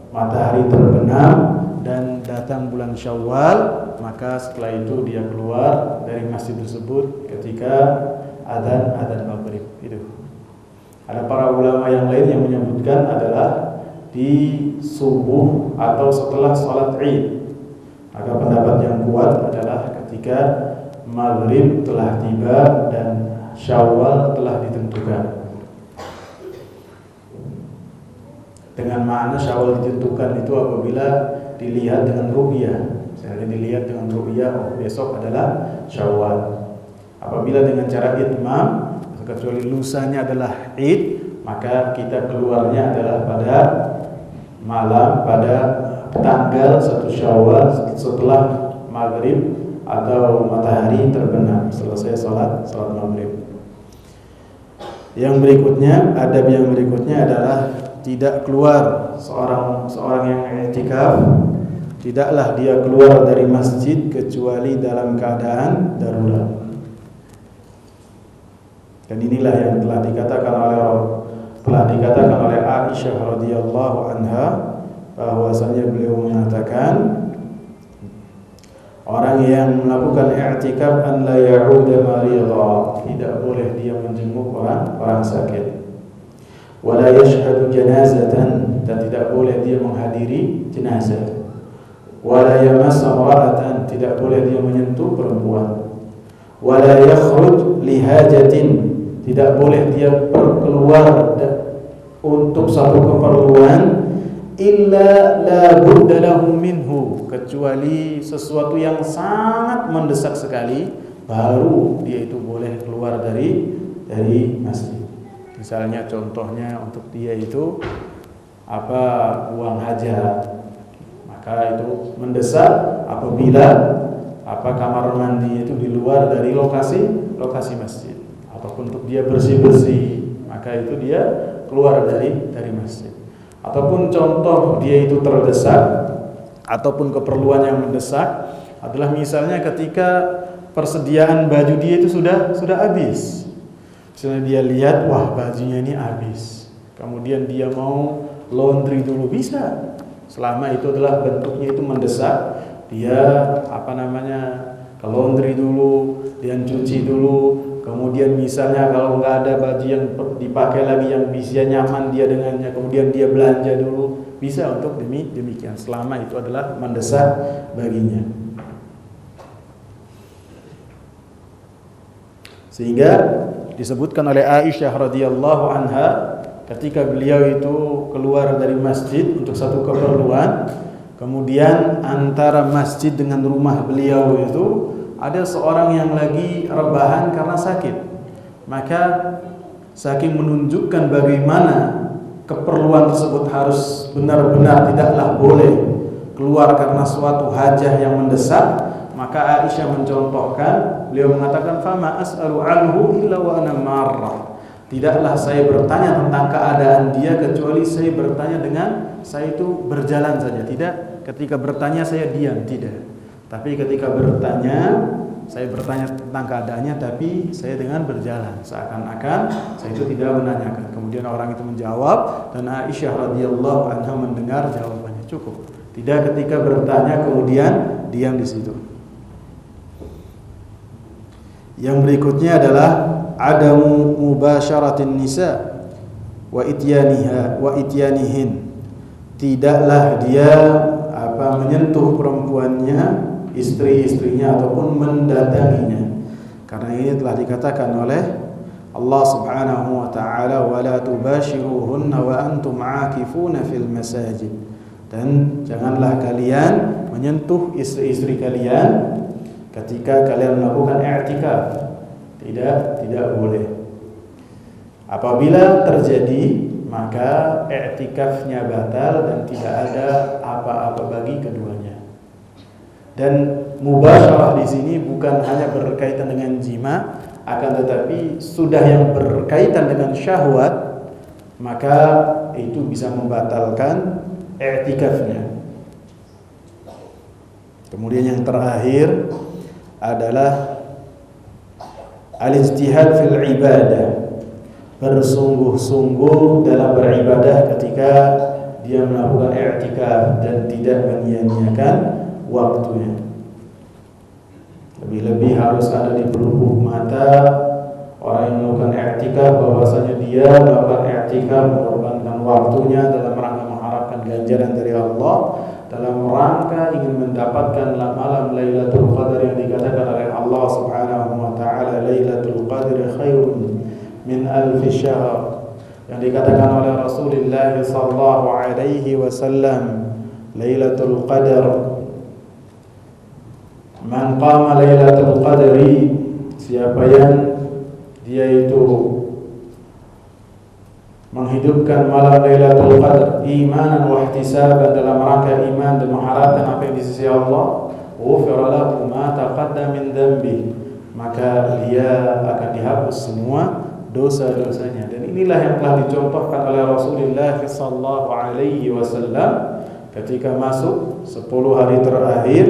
matahari terbenam dan datang bulan Syawal, maka setelah itu dia keluar dari masjid tersebut ketika adzan maghrib. Itu. Ada para ulama yang lain yang menyebutkan adalah di subuh atau setelah sholat Id. Maka pendapat yang kuat adalah ketika maghrib telah tiba dan Syawal telah ditentukan. Dengan makna Syawal ditentukan itu apabila dilihat dengan ru'yah. Misalnya dilihat dengan ru'yah, besok adalah Syawal. Apabila dengan cara itmam, kecuali lusanya adalah Id, maka kita keluarnya adalah pada malam, pada tanggal 1 Syawal setelah maghrib atau matahari terbenam, selesai sholat maghrib. Yang berikutnya, adab yang berikutnya adalah tidak keluar seorang yang i'tikaf, tidaklah dia keluar dari masjid kecuali dalam keadaan darurat. Dan inilah yang telah dikatakan oleh Aisyah radhiyallahu anha, bahwasanya beliau mengatakan orang yang melakukan i'tikaf an la ya'uda maridha, tidak boleh dia menjenguk orang sakit. Wala yashhadu janazatan, dan tidak boleh dia menghadiri jenazah. Wala yamassa imra'atan, tidak boleh dia menyentuh perempuan. Wala yakhruj li hajatin, tidak boleh dia keluar untuk satu keperluan, illa la budda lahu minhu, kecuali sesuatu yang sangat mendesak sekali, baru dia itu boleh keluar dari masjid. Misalnya contohnya untuk dia itu buang hajat, maka itu mendesak apabila kamar mandi itu di luar dari lokasi masjid, ataupun untuk dia bersih-bersih, maka itu dia keluar dari masjid. Ataupun contoh dia itu terdesak ataupun keperluan yang mendesak adalah misalnya ketika persediaan baju dia itu sudah habis. Misalnya dia lihat, wah bajunya ini habis, kemudian dia mau laundry dulu, bisa, selama itu adalah bentuknya itu mendesak, dia ke laundry dulu, dia cuci dulu, kemudian misalnya kalau nggak ada baju yang dipakai lagi yang bisa nyaman dia dengannya, kemudian dia belanja dulu, bisa untuk demikian, selama itu adalah mendesak baginya. Sehingga disebutkan oleh Aisyah radhiyallahu anha, ketika beliau itu keluar dari masjid untuk satu keperluan, kemudian antara masjid dengan rumah beliau itu ada seorang yang lagi rebahan karena sakit. Maka saking menunjukkan bagaimana keperluan tersebut harus benar-benar tidaklah boleh keluar karena suatu hajah yang mendesak, maka Aisyah mencontohkan, beliau mengatakan, fama as'alu anhu illa wa ana marrah, tidaklah saya bertanya tentang keadaan dia kecuali saya bertanya dengan saya itu berjalan saja, tidak ketika bertanya saya diam, tidak, tapi ketika bertanya saya bertanya tentang keadaannya, tapi saya dengan berjalan, seakan-akan saya itu tidak menanyakan. Kemudian orang itu menjawab dan Aisyah radhiyallahu anha mendengar jawabannya, cukup. Tidak ketika bertanya kemudian diam di situ. Yang berikutnya adalah adamu mubasyaratin nisa wa ityanihin. Tidaklah dia menyentuh perempuannya, istri-istrinya ataupun mendatanginya. Karena ini telah dikatakan oleh Allah Subhanahu wa taala, wala tubashiruhunna wa antum aakifuna fil masajid. Dan janganlah kalian menyentuh istri-istri kalian ketika kalian melakukan i'tikaf. Tidak boleh. Apabila terjadi, maka i'tikafnya batal dan tidak ada apa-apa bagi keduanya. Dan mubasyarah di sini bukan hanya berkaitan dengan jima, akan tetapi sudah yang berkaitan dengan syahwat, maka itu bisa membatalkan i'tikafnya. Kemudian yang terakhir adalah al-ijtihad fil ibadah, bersungguh-sungguh dalam beribadah ketika dia melakukan i'tikaf dan tidak menyia-nyiakan waktunya. Lebih-lebih harus ada di pelupuk mata orang yang melakukan i'tikaf bahwasanya dia melakukan i'tikaf mengorbankan waktunya dalam rangka mengharapkan ganjaran dari Allah, dalam rangka ingin mendapatkan malam Lailatul Qadar yang dikatakan oleh Allah Subhanahu wa taala, Lailatul Qadar khairun min alfi syahr, yang dikatakan oleh Rasulullah sallallahu alaihi wasallam, Lailatul Qadar, man qama Lailatul Qadri, siapa yang dia itu menghidupkan malam Lailatul Qadar imanan wa ihtisaban, dalam rangka iman dan mengharapkan apa yang di sisi Allah, ghufira lahu ma taqaddama min dhanbi, maka dia akan dihapus semua dosa-dosanya. Dan inilah yang telah dicontohkan oleh Rasulullah sallallahu alaihi wasallam ketika masuk 10 hari terakhir.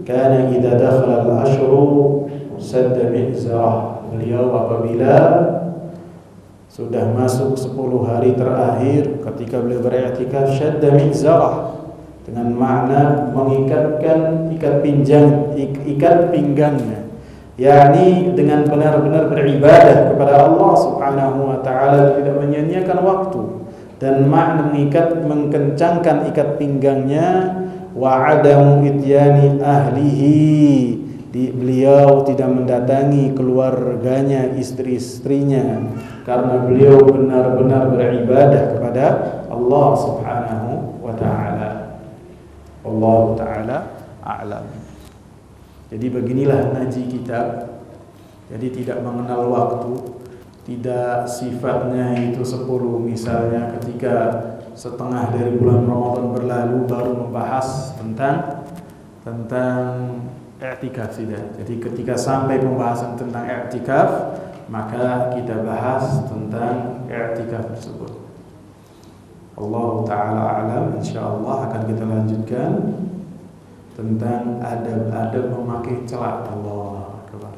Kana idza dakhala al-ashru sadda mi'zarah, beliau apabila sudah masuk 10 hari terakhir ketika beliau beriktikaf, syadda mi'zarah, dengan makna mengikatkan ikat pinggangnya, yakni dengan benar-benar beribadah kepada Allah Subhanahu wa taala, tidak menyia-nyiakan waktu. Dan makna mengencangkan ikat pinggangnya, wa adamu ityani ahlihi, beliau tidak mendatangi keluarganya, istri-istrinya, karena beliau benar-benar beribadah kepada Allah Subhanahu wa taala. Allah taala a'lam. Jadi beginilah ngaji kitab. Jadi tidak mengenal waktu, tidak sifatnya itu 10, misalnya ketika setengah dari bulan Ramadan berlalu baru membahas tentang i'tikaf, tidak. Jadi ketika sampai pembahasan tentang i'tikaf, maka kita bahas tentang i'tikaf tersebut. Allah taala alam. Insyaallah akan kita lanjutkan tentang adab-adab memakai celak. Allah akbar.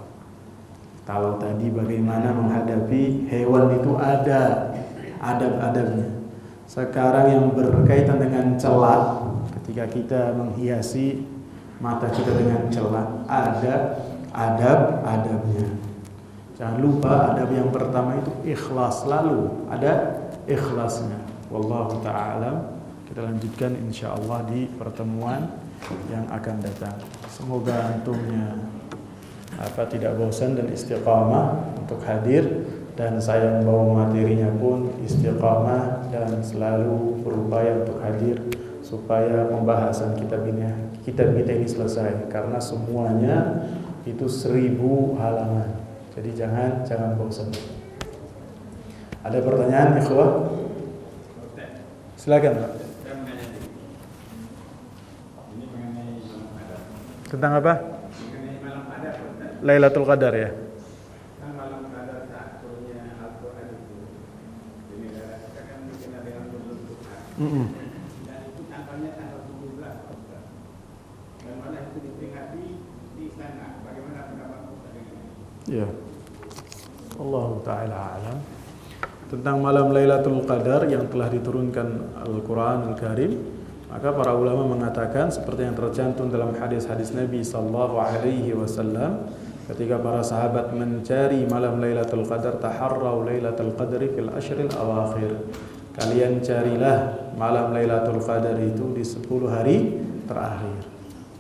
Kalau tadi bagaimana menghadapi hewan itu ada adab-adabnya. Sekarang yang berkaitan dengan celak, ketika kita menghiasi mata kita dengan celak, ada adab-adabnya. Jangan lupa adab yang pertama itu ikhlas, selalu ada ikhlasnya. Wallahu ta'ala. Kita lanjutkan insyaallah di pertemuan yang akan datang. Semoga antumnya tidak bosan dan istiqamah untuk hadir, dan saya yang bawa materinya pun istiqamah dan selalu berupaya untuk hadir supaya pembahasan kitab kita ini selesai, karena semuanya itu 1000 halaman. Jadi jangan bosan. Ada pertanyaan, ikhwah? Silakan, Pak. Tentang apa? Lailatul Qadar ya. Dan itu tanggalnya tanggal 17 dan malah itu diperingati di istana. Bagaimana pendapat Ustaz ini? Ya. Allah taala alam. Tentang malam Lailatul Qadar yang telah diturunkan Al-Qur'anul Karim, Maka para ulama mengatakan seperti yang tercantum dalam hadis-hadis Nabi sallallahu alaihi wasallam, ketika para sahabat mencari malam Lailatul Qadar, taharrau Lailatul Qadri fil ashril awakhir. Kalian carilah malam Lailatul Qadar itu di 10 hari terakhir.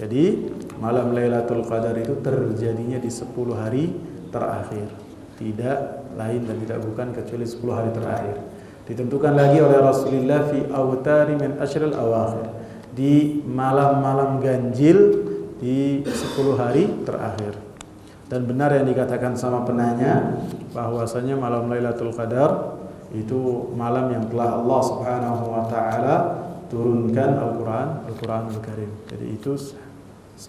Jadi malam Lailatul Qadar itu terjadinya di 10 hari terakhir. Tidak lain dan tidak bukan kecuali 10 hari terakhir. Ditentukan lagi oleh Rasulullah fi awtari min ashril awakhir, di malam-malam ganjil di 10 hari terakhir. Dan benar yang dikatakan sama penanya bahwasanya malam Lailatul Qadar itu malam yang telah Allah Subhanahu wa taala turunkan Al-Qur'anul Karim. Jadi itu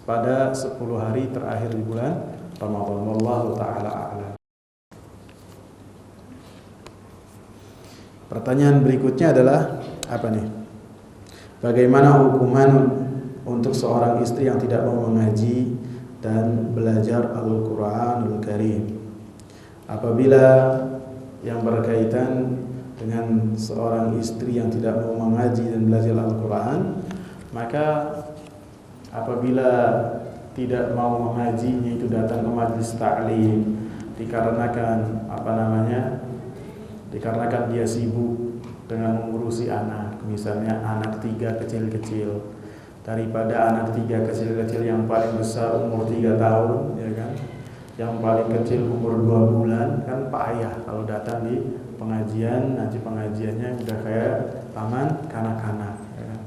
pada 10 hari terakhir di bulan Ramadan. Wallahu taala a'lam. Pertanyaan berikutnya adalah apa nih? Bagaimana hukuman untuk seorang istri yang tidak mau mengaji dan belajar Al-Qur'anul Karim? Apabila yang berkaitan dengan seorang istri yang tidak mau mengaji dan belajar Al-Qur'an, maka apabila tidak mau mengajinya itu datang ke majelis ta'lim dikarenakan dikarenakan dia sibuk dengan mengurusi anak, misalnya anak 3 kecil-kecil, daripada anak 3 kecil-kecil yang paling besar umur 3 tahun, ya kan, yang paling kecil umur 2 bulan, kan payah kalau datang di pengajian, nanti pengajiannya udah kayak taman kanak-kanak, ya kan?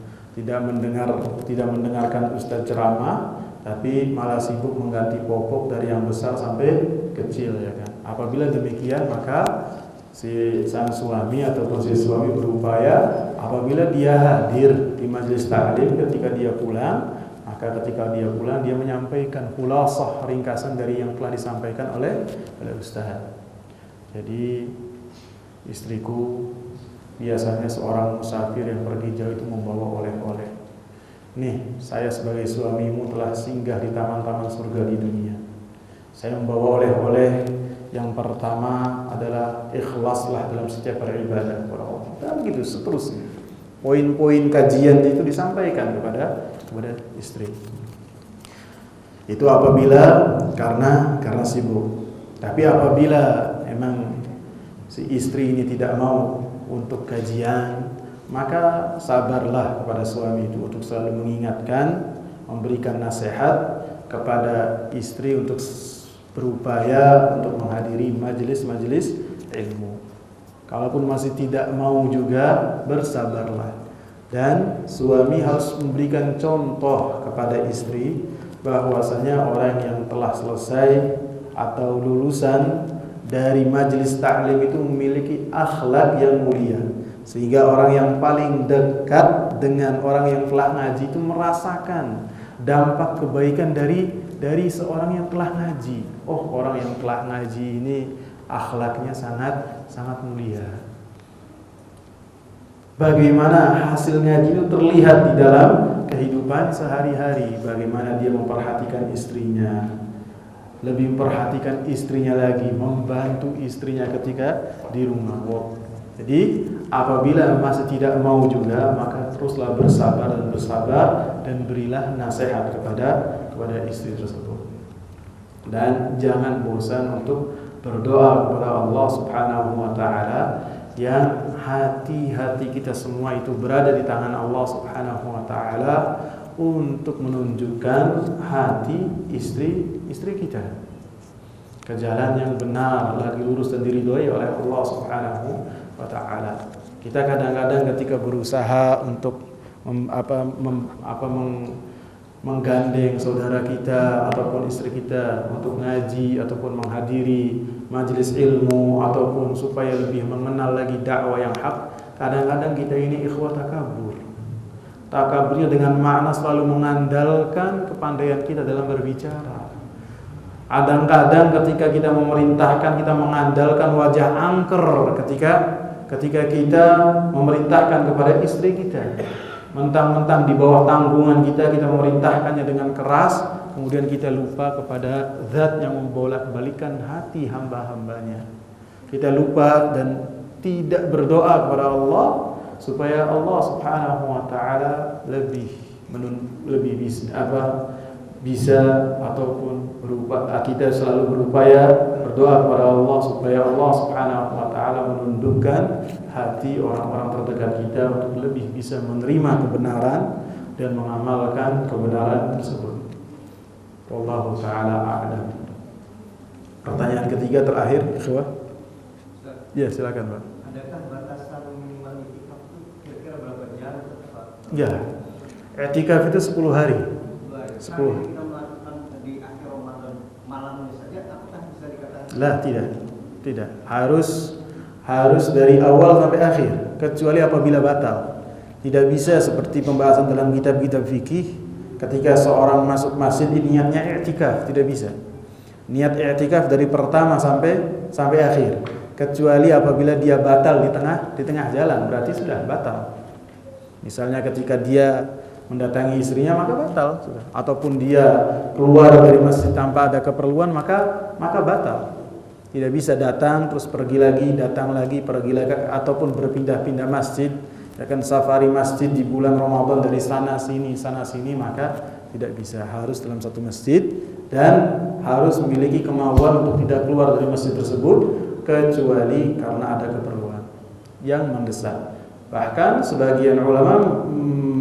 Tidak mendengarkan ustaz ceramah, tapi malah sibuk mengganti popok dari yang besar sampai kecil, ya kan. Apabila demikian, maka si sang suami ataupun si suami berupaya apabila dia hadir di majelis ta'lim ketika dia pulang, maka ketika dia pulang dia menyampaikan khulasah, ringkasan dari yang telah disampaikan oleh ustaz. Jadi istriku biasanya seorang musafir yang pergi jauh itu membawa oleh-oleh. Nih, saya sebagai suamimu telah singgah di taman-taman surga di dunia. Saya membawa oleh-oleh. Yang pertama adalah ikhlaslah dalam setiap beribadah kepada Allah. Dan begitu seterusnya. Poin-poin kajian itu disampaikan kepada istri. Itu apabila karena sibuk. Tapi apabila memang si istri ini tidak mau untuk kajian, maka sabarlah kepada suami itu untuk selalu mengingatkan, memberikan nasihat kepada istri untuk berupaya untuk menghadiri majelis-majelis ilmu. Kalaupun masih tidak mau juga, bersabarlah. Dan suami harus memberikan contoh kepada istri bahwasanya orang yang telah selesai atau lulusan dari majelis ta'lim itu memiliki akhlak yang mulia, sehingga orang yang paling dekat dengan orang yang telah ngaji itu merasakan dampak kebaikan dari seorang yang telah ngaji. Oh, orang yang telah ngaji ini akhlaknya sangat mulia. Bagaimana hasil ngaji itu terlihat di dalam kehidupan sehari-hari. Bagaimana dia memperhatikan istrinya, lebih memperhatikan istrinya lagi, membantu istrinya ketika di rumah. Jadi apabila masih tidak mau juga, maka teruslah bersabar dan berilah nasihat kepada istri tersebut. Dan jangan bosan untuk berdoa kepada Allah Subhanahu wa taala, yang hati-hati kita semua itu berada di tangan Allah Subhanahu wa taala untuk menunjukkan hati istri kita ke jalan yang benar, lagi lurus dan diridhoi oleh Allah Subhanahu wa taala. Kita kadang-kadang ketika berusaha untuk menggandeng saudara kita ataupun istri kita untuk ngaji ataupun menghadiri majelis ilmu ataupun supaya lebih mengenal lagi dakwah yang hak, kadang-kadang kita ini ikhwah takabur. Takaburnya dengan makna selalu mengandalkan kepandaian kita dalam berbicara. Kadang-kadang ketika kita memerintahkan, kita mengandalkan wajah angker ketika kita memerintahkan kepada istri kita. Mentang-mentang di bawah tanggungan kita memerintahkannya dengan keras, kemudian kita lupa kepada zat yang membolak-balikan hati hamba-hambanya. Kita lupa dan tidak berdoa kepada Allah supaya Allah Subhanahu wa taala lebih bisa ataupun kita selalu berupaya berdoa kepada Allah supaya Allah Subhanahu wa taala menundukkan hati orang-orang terdekat kita untuk lebih bisa menerima kebenaran dan mengamalkan kebenaran tersebut. Wallahu taala a'lam. Pertanyaan ketiga terakhir, ikhwah. Ya, silakan, Pak. Adakah batasan minimal i'tikaf itu kira-kira berapa jam atau tepat? Ya. I'tikaf itu 10 hari. 10. Kita melakukan di akhir Ramadan malamnya saja, apakah bisa dikatakan? Lah, tidak. Harus dari awal sampai akhir, kecuali apabila batal. Tidak bisa seperti pembahasan dalam kitab-kitab fikih, ketika seorang masuk masjid niatnya i'tikaf, tidak bisa. Niat i'tikaf dari pertama sampai akhir, kecuali apabila dia batal di tengah jalan, berarti sudah batal. Misalnya ketika dia mendatangi istrinya maka batal sudah. Ataupun dia keluar dari masjid tanpa ada keperluan maka batal. Tidak bisa datang terus pergi lagi, datang lagi, pergi lagi, ataupun berpindah-pindah masjid. Ya kan, safari masjid di bulan Ramadan dari sana sini maka tidak bisa. Harus dalam satu masjid dan harus memiliki kemauan untuk tidak keluar dari masjid tersebut kecuali karena ada keperluan yang mendesak. Bahkan sebagian ulama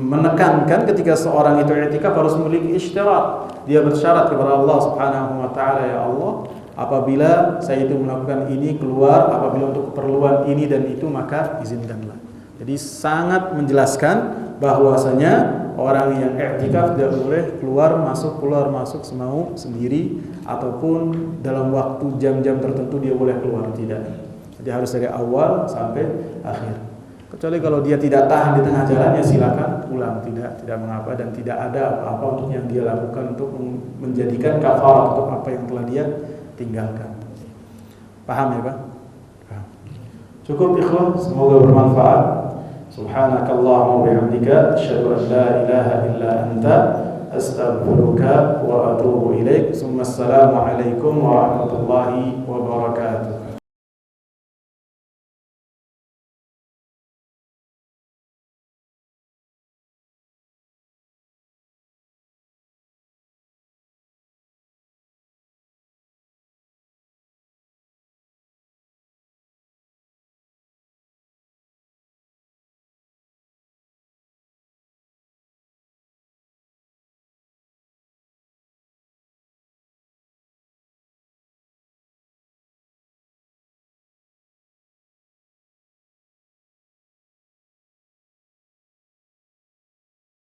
menekankan ketika seorang itu i'tikaf harus memiliki isyarat. Dia bersyarat kepada Allah Subhanahu wa taala, ya Allah, apabila saya itu melakukan ini keluar, apabila untuk keperluan ini dan itu maka izinkanlah. Jadi sangat menjelaskan bahwasanya orang yang i'tikaf tidak boleh keluar masuk semau sendiri ataupun dalam waktu jam-jam tertentu dia boleh keluar, tidak. Jadi harus dari awal sampai akhir. Kecuali kalau dia tidak tahan di tengah jalan, ya silakan pulang, tidak mengapa, dan tidak ada apa-apa untuk yang dia lakukan untuk menjadikan kafarat untuk apa yang telah dia tinggalkan. Paham ya, Pak? Paham. Cukup ikhwan, semoga bermanfaat. Subhanakallahumma wa bihamdika asyhadu an la ilaha illa anta astaghfiruka wa atubu ilaik. Assalamu alaikum warahmatullahi wabarakatuh.